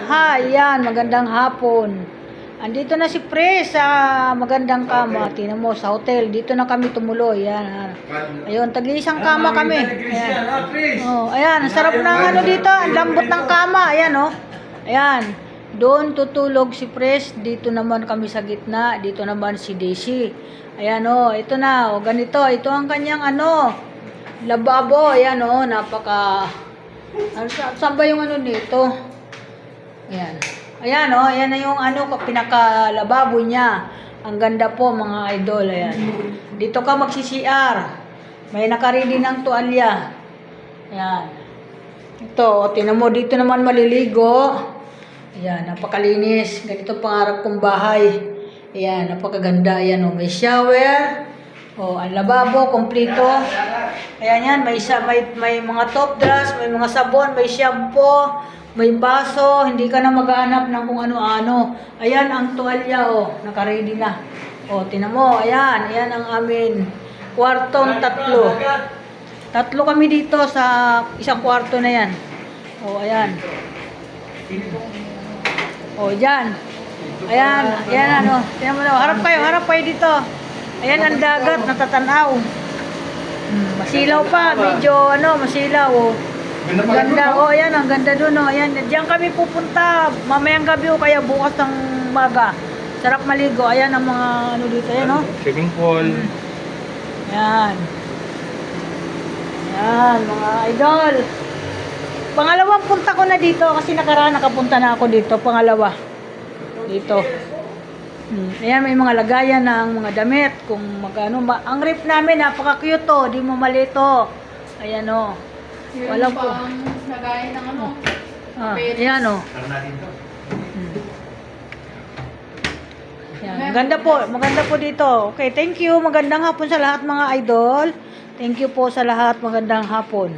Hi, yan, magandang hapon. Andito na si Pre sa magandang kama. Tingnan mo, sa hotel. Dito na kami tumuloy. Yan. Ayun, tag-iisang kama kami. Ayan. Oh, ayan, ang sarap ng ano dito. Ang lambot ng kama. Ayan, oh. Ayan. Doon tutulog si Pres. Dito naman kami sa gitna. Dito naman si Daisy. Ayan, oh. Ito na, oh. Ganito. Ito ang kanyang ano, lababo. Ayan, oh. Napaka... Saan ba yung ano dito? Ayan. Ayan, oh. Ayan na yung ano, pinakalababo niya. Ang ganda po, mga idol. Ayan. Dito ka magsi-CR. May nakaready ng tuwalya. Ayan. Ito, tinan mo, dito naman maliligo. Ayan, napakalinis. Ganito pangarap kong bahay. Ayan, napakaganda. Ayan, oh. May shower. Oh, ang lababo, kompleto. Ayan yan, may mga top dress, may mga sabon, may shampoo, may baso, hindi ka na maghahanap ng kung ano-ano. Ayan ang tuwalya, oh, naka-ready na. Oh, tinan mo, ayan ang amin. Kwartong tatlo. Tatlo kami dito sa isang kwarto na yan. Oh, ayan. Oh, dyan. Ayan ano. Tinan mo na, harap kayo dito. Ayan ang dagat, natatanaw. Masilaw pa, medyo ano, masilaw, oh. Ang ganda, oh, ayan, ang ganda dun, oh. Ayan, diyan kami pupunta mamayang gabi, oh, kaya bukas ng maga. Sarap maligo. Ayan ang mga ano dito, ayan, oh. Swimming pool. Ayan. Ayan, mga idol. Pangalawang punta ko na dito kasi nakaraan nakapunta na ako dito, pangalawa. Dito. Ayan, may mga lagayan ng mga damit. Kung magano, ang rip namin, napaka-cute, oh. Di mo malito. Ayan, oh. Walang po. Lagayan ng ano. Ayan, oh. Ayan, maganda po dito. Okay, thank you. Magandang hapon sa lahat, mga idol. Thank you po sa lahat. Magandang hapon.